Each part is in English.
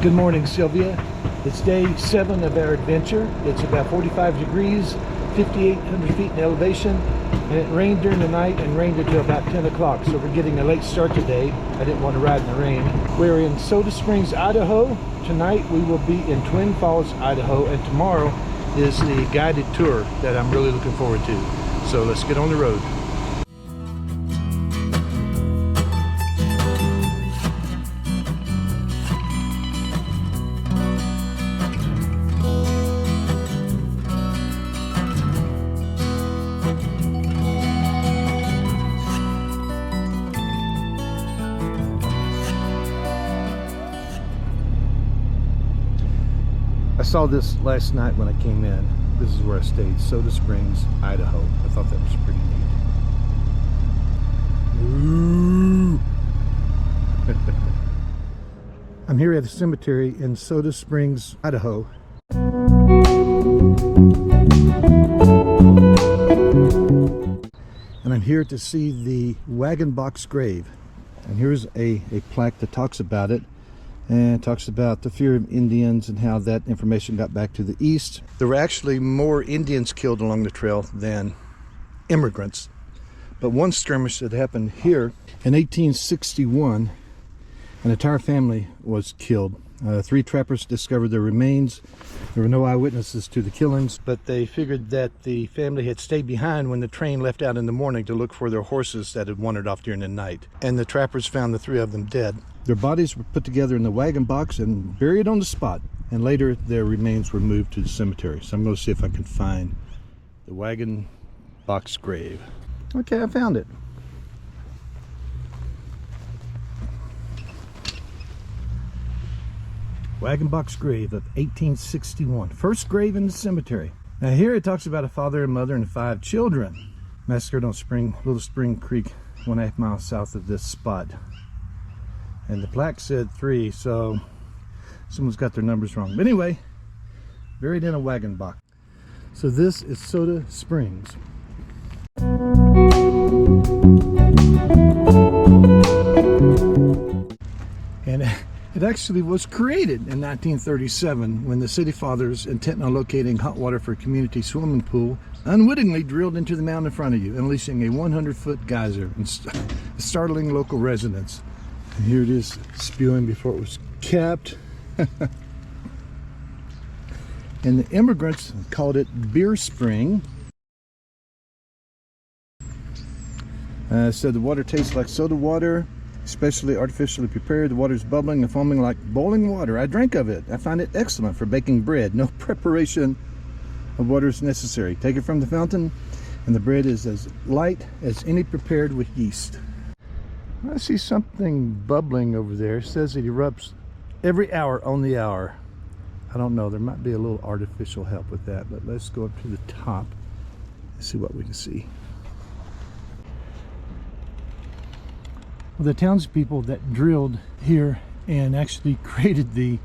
Good morning, Silvia. It's day 7 of our adventure. It's about 45 degrees, 5,800 feet in elevation, and it rained during the night and rained until about 10 o'clock. So we're getting a late start today. I didn't want to ride in the rain. We're in Soda Springs, Idaho. Tonight we will be in Twin Falls, Idaho, and tomorrow is the guided tour that I'm really looking forward to. So let's get on the road. I saw this last night when I came in. This is where I stayed, Soda Springs, Idaho. I thought that was pretty neat. Ooh. I'm here at a cemetery in Soda Springs, Idaho. And I'm here to see the wagon box grave. And here's a plaque that talks about it. And talks about the fear of Indians and how that information got back to the east. There were actually more Indians killed along the trail than immigrants. But one skirmish that happened here in 1861, an entire family was killed. 3 trappers discovered their remains. There were no eyewitnesses to the killings, but they figured that the family had stayed behind when the train left out in the morning to look for their horses that had wandered off during the night. And the trappers found the 3 of them dead. Their bodies were put together in the wagon box and buried on the spot. And later their remains were moved to the cemetery. So I'm going to see if I can find the wagon box grave. Okay, I found it. Wagon box grave of 1861. First grave in the cemetery. Now here it talks about a father and mother and 5 children massacred on Little Spring Creek, 1.5 miles south of this spot. And the plaque said 3, so someone's got their numbers wrong. But anyway, buried in a wagon box. So this is Soda Springs. And it actually was created in 1937 when the city fathers, intent on locating hot water for a community swimming pool, unwittingly drilled into the mountain in front of you, unleashing a 100-foot geyser and startling local residents. And here it is, spewing before it was capped. And the immigrants called it Beer Spring. Said the water tastes like soda water, especially artificially prepared. The water is bubbling and foaming like boiling water. I drank of it. I find it excellent for baking bread. No preparation of water is necessary. Take it from the fountain, and the bread is as light as any prepared with yeast. I see something bubbling over there. It says it erupts every hour on the hour. I don't know. There might be a little artificial help with that, but let's go up to the top and see what we can see. Well, the townspeople that drilled here and actually created the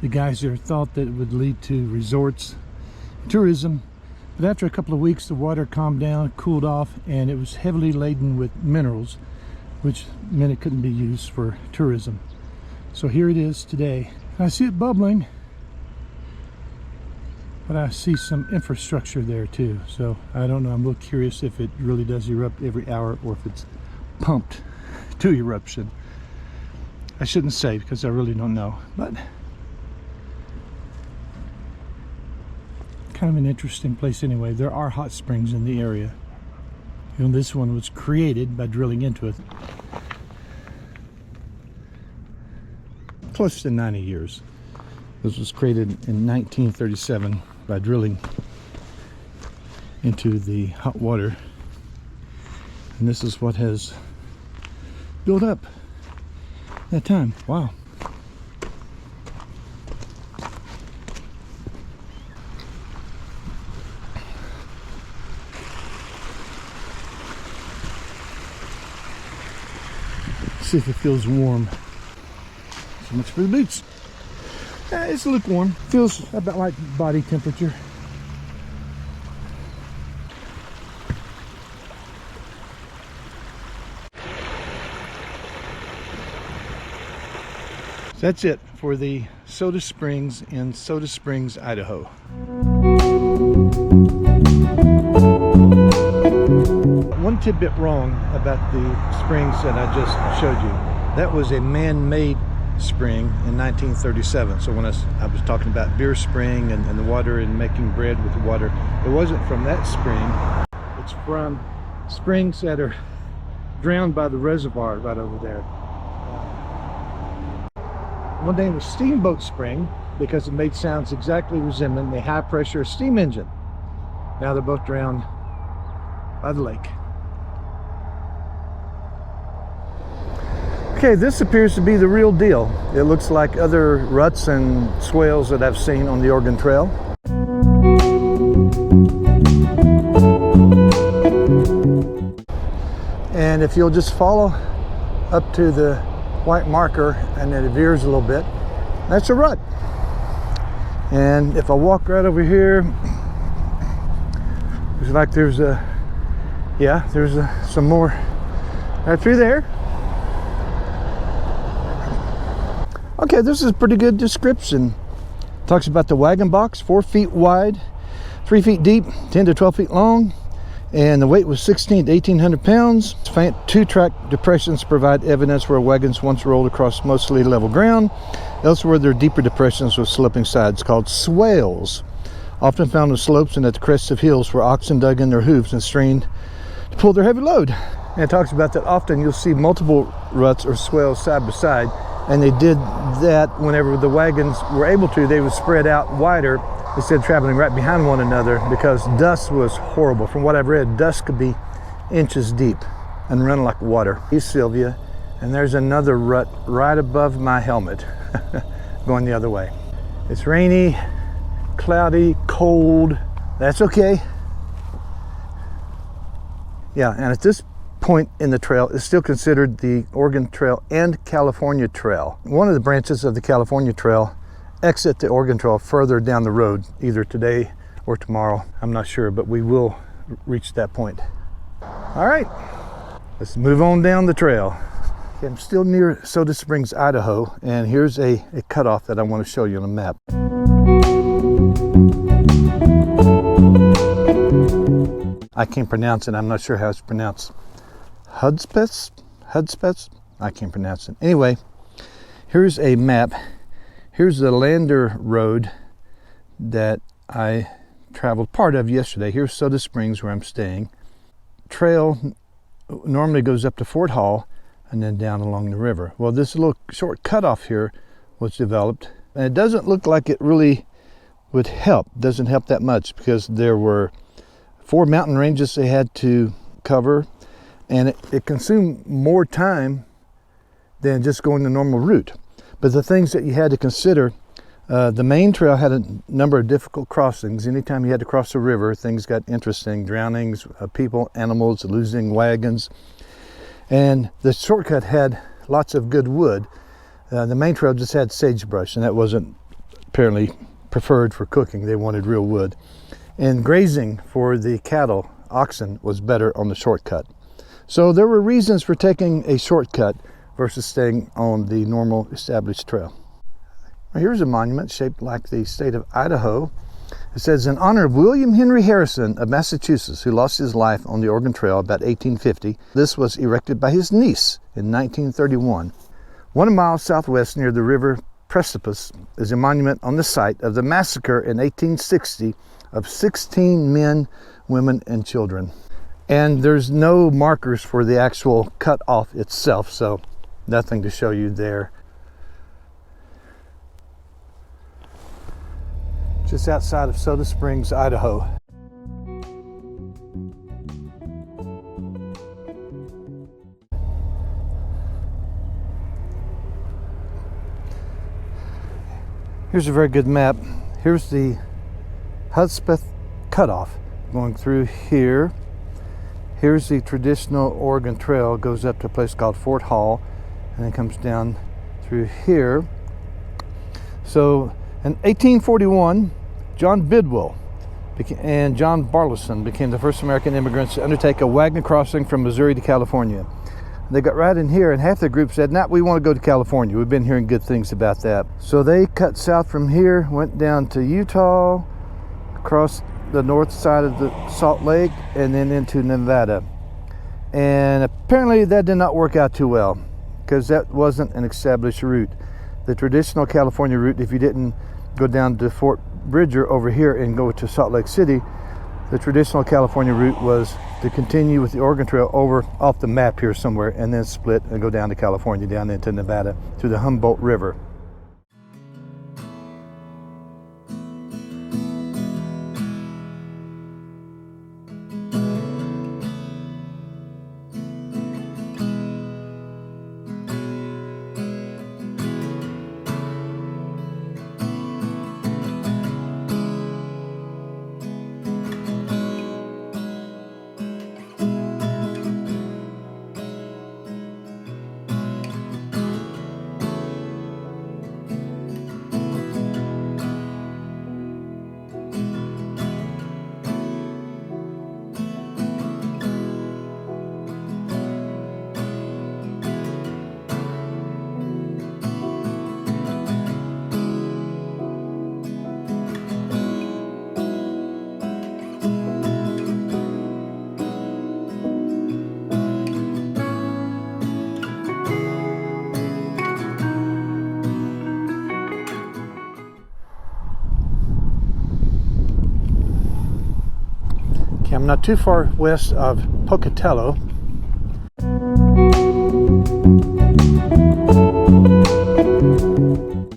geyser thought that it would lead to resorts, tourism. But after a couple of weeks, the water calmed down, cooled off, and it was heavily laden with minerals, which meant it couldn't be used for tourism. So here it is today. I see it bubbling, but I see some infrastructure there too. So I don't know, I'm a little curious if it really does erupt every hour or if it's pumped to eruption. I shouldn't say because I really don't know, but kind of an interesting place anyway. There are hot springs in the area. You know, this one was created by drilling into it. Close to 90 years. This was created in 1937 by drilling into the hot water. And this is what has built up that time. Wow. See if it feels warm. So much for the boots. It's lukewarm. Feels about like body temperature. So that's it for the Soda Springs in Soda Springs, Idaho. One tidbit wrong about the springs that I just showed you. That was a man-made spring in 1937. So when I was talking about beer spring and the water and making bread with the water, it wasn't from that spring. It's from springs that are drowned by the reservoir right over there. One name was Steamboat Spring because it made sounds exactly resembling a high pressure steam engine. Now they're both drowned by the lake. Okay, this appears to be the real deal. It looks like other ruts and swales that I've seen on the Oregon Trail. And if you'll just follow up to the white marker and then it veers a little bit, that's a rut. And if I walk right over here, it's like there's some more right through there. Okay, this is a pretty good description. Talks about the wagon box, 4 feet wide, 3 feet deep, 10 to 12 feet long, and the weight was 16 to 1,800 pounds. 2-track depressions provide evidence where wagons once rolled across mostly level ground. Elsewhere, there are deeper depressions with sloping sides called swales, often found on slopes and at the crests of hills where oxen dug in their hooves and strained to pull their heavy load. And it talks about that often you'll see multiple ruts or swales side by side, and they did that whenever the wagons were able to. They would spread out wider instead of traveling right behind one another because dust was horrible. From what I've read, dust could be inches deep and run like water. Here's Silvia, and there's another rut right above my helmet going the other way. It's rainy, cloudy, cold. That's okay. Yeah, and at this point in the trail is still considered the Oregon Trail and California Trail. One of the branches of the California Trail exit the Oregon Trail further down the road, either today or tomorrow. I'm not sure, but we will reach that point. All right, let's move on down the trail. Okay, I'm still near Soda Springs, Idaho, and here's a cutoff that I want to show you on a map. I can't pronounce it. I'm not sure how it's pronounced. Hudspeth? I can't pronounce it. Anyway, here's a map. Here's the Lander Road that I traveled part of yesterday. Here's Soda Springs where I'm staying. Trail normally goes up to Fort Hall and then down along the river. Well, this little short cutoff here was developed, and it doesn't look like it really would help. It doesn't help that much because there were 4 mountain ranges they had to cover, and it consumed more time than just going the normal route. But the things that you had to consider, the main trail had a number of difficult crossings. Anytime you had to cross a river, things got interesting. Drownings, people, animals, losing wagons. And the shortcut had lots of good wood. The main trail just had sagebrush, and that wasn't apparently preferred for cooking. They wanted real wood. And grazing for the cattle, oxen, was better on the shortcut. So there were reasons for taking a shortcut versus staying on the normal established trail. Here's a monument shaped like the state of Idaho. It says, in honor of William Henry Harrison of Massachusetts, who lost his life on the Oregon Trail about 1850. This was erected by his niece in 1931. 1 mile southwest near the river Precipice is a monument on the site of the massacre in 1860 of 16 men, women, and children. And there's no markers for the actual cut off itself, so nothing to show you there. Just outside of Soda Springs, Idaho. Here's a very good map. Here's the Hudspeth cutoff going through here. Here's the traditional Oregon Trail. It goes up to a place called Fort Hall and then comes down through here. So in 1841, John Bidwell and John Barlison became the first American immigrants to undertake a wagon crossing from Missouri to California. They got right in here, and half the group said, "Nah, we want to go to California. We've been hearing good things about that." So they cut south from here, went down to Utah, across the north side of the Salt Lake, and then into Nevada. And apparently that did not work out too well, because that wasn't an established route. The traditional California route, if you didn't go down to Fort Bridger over here and go to Salt Lake City, the traditional California route was to continue with the Oregon Trail over off the map here somewhere, and then split and go down to California, down into Nevada through the Humboldt River. I'm not too far west of Pocatello.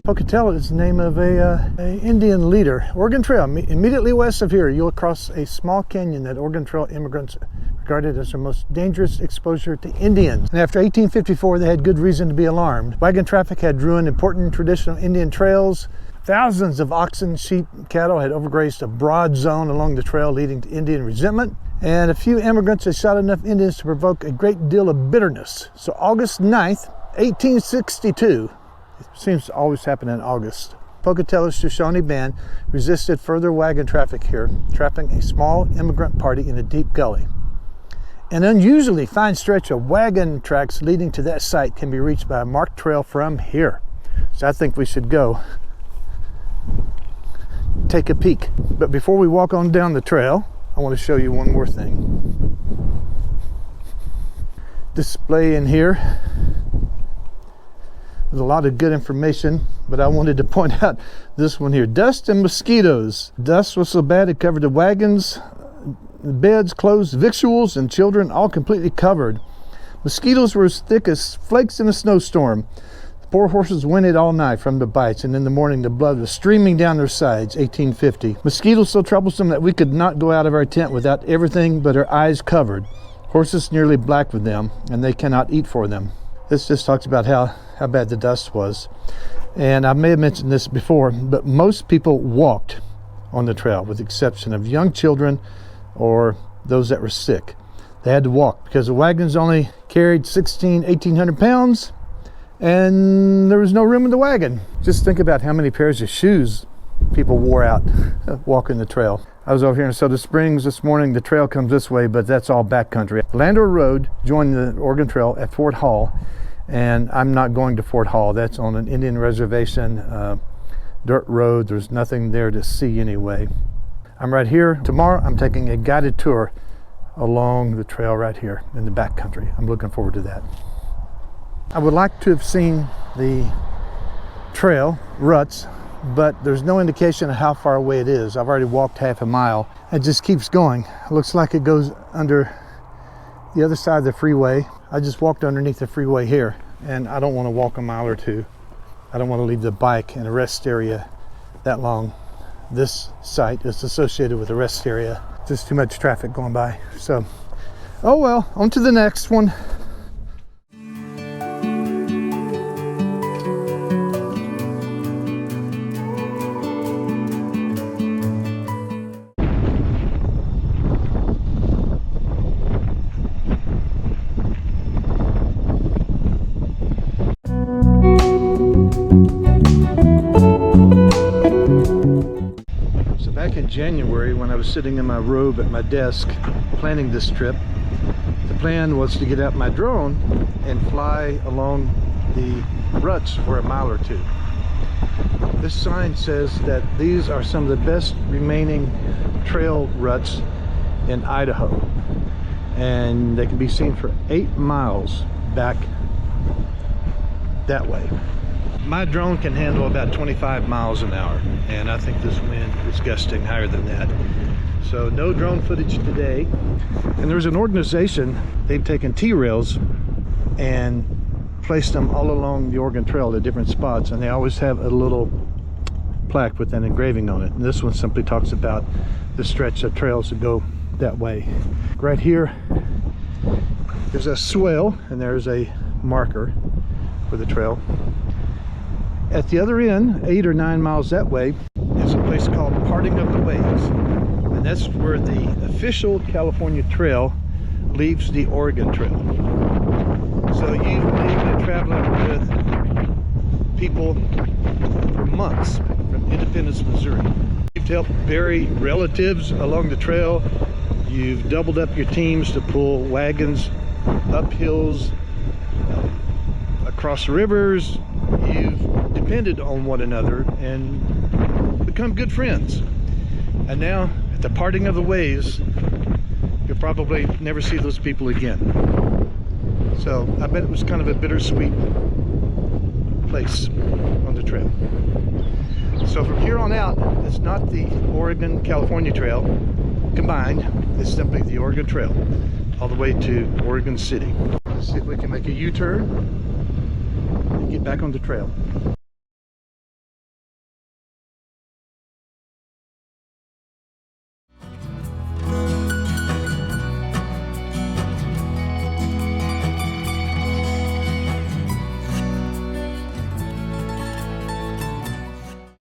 Pocatello is the name of a Indian leader. Oregon Trail, immediately west of here, you'll cross a small canyon that Oregon Trail immigrants regarded as their most dangerous exposure to Indians. And after 1854, they had good reason to be alarmed. Wagon traffic had ruined important traditional Indian trails. Thousands of oxen, sheep, and cattle had overgrazed a broad zone along the trail, leading to Indian resentment. And a few immigrants had shot enough Indians to provoke a great deal of bitterness. So August 9th, 1862, it seems to always happen in August, Pocatello's Shoshone band resisted further wagon traffic here, trapping a small immigrant party in a deep gully. An unusually fine stretch of wagon tracks leading to that site can be reached by a marked trail from here. So I think we should go take a peek. But before we walk on down the trail, I want to show you one more thing. Display in here. There's a lot of good information, but I wanted to point out this one here. Dust and mosquitoes. Dust was so bad it covered the wagons, beds, clothes, victuals, and children, all completely covered. Mosquitoes were as thick as flakes in a snowstorm. Poor horses whinnied all night from the bites, and in the morning the blood was streaming down their sides. 1850. Mosquitoes so troublesome that we could not go out of our tent without everything but our eyes covered. Horses nearly black with them, and they cannot eat for them. This just talks about how bad the dust was. And I may have mentioned this before, but most people walked on the trail, with the exception of young children or those that were sick. They had to walk because the wagons only carried 1,800 pounds, and there was no room in the wagon. Just think about how many pairs of shoes people wore out walking the trail. I was over here in Soda Springs this morning. The trail comes this way, but that's all backcountry. Landor Road joined the Oregon Trail at Fort Hall, and I'm not going to Fort Hall. That's on an Indian reservation, dirt road. There's nothing there to see anyway. I'm right here. Tomorrow I'm taking a guided tour along the trail right here in the backcountry. I'm looking forward to that. I would like to have seen the trail, Ruts, but there's no indication of how far away it is. I've already walked half a mile. It just keeps going. It looks like it goes under the other side of the freeway. I just walked underneath the freeway here, and I don't want to walk a mile or two. I don't want to leave the bike in a rest area that long. This site is associated with a rest area. Just too much traffic going by. So, oh well, on to the next one. Back in January, when I was sitting in my robe at my desk planning this trip, the plan was to get out my drone and fly along the ruts for a mile or two. This sign says that these are some of the best remaining trail ruts in Idaho, and they can be seen for 8 miles back that way. My drone can handle about 25 miles an hour, and I think this wind is gusting higher than that. So no drone footage today. And there's an organization, they've taken T-rails and placed them all along the Oregon Trail at different spots, and they always have a little plaque with an engraving on it. And this one simply talks about the stretch of trails that go that way. Right here, there's a swale, and there's a marker for the trail. At the other end, 8 or 9 miles that way, is a place called Parting of the Ways. And that's where the official California trail leaves the Oregon Trail. So you've been traveling with people for months from Independence, Missouri. You've helped bury relatives along the trail. You've doubled up your teams to pull wagons up hills, across rivers. You've depended on one another and become good friends. And now, at the parting of the ways, you'll probably never see those people again. So I bet it was kind of a bittersweet place on the trail. So from here on out, it's not the Oregon-California Trail combined. It's simply the Oregon Trail all the way to Oregon City. Let's see if we can make a U-turn and get back on the trail.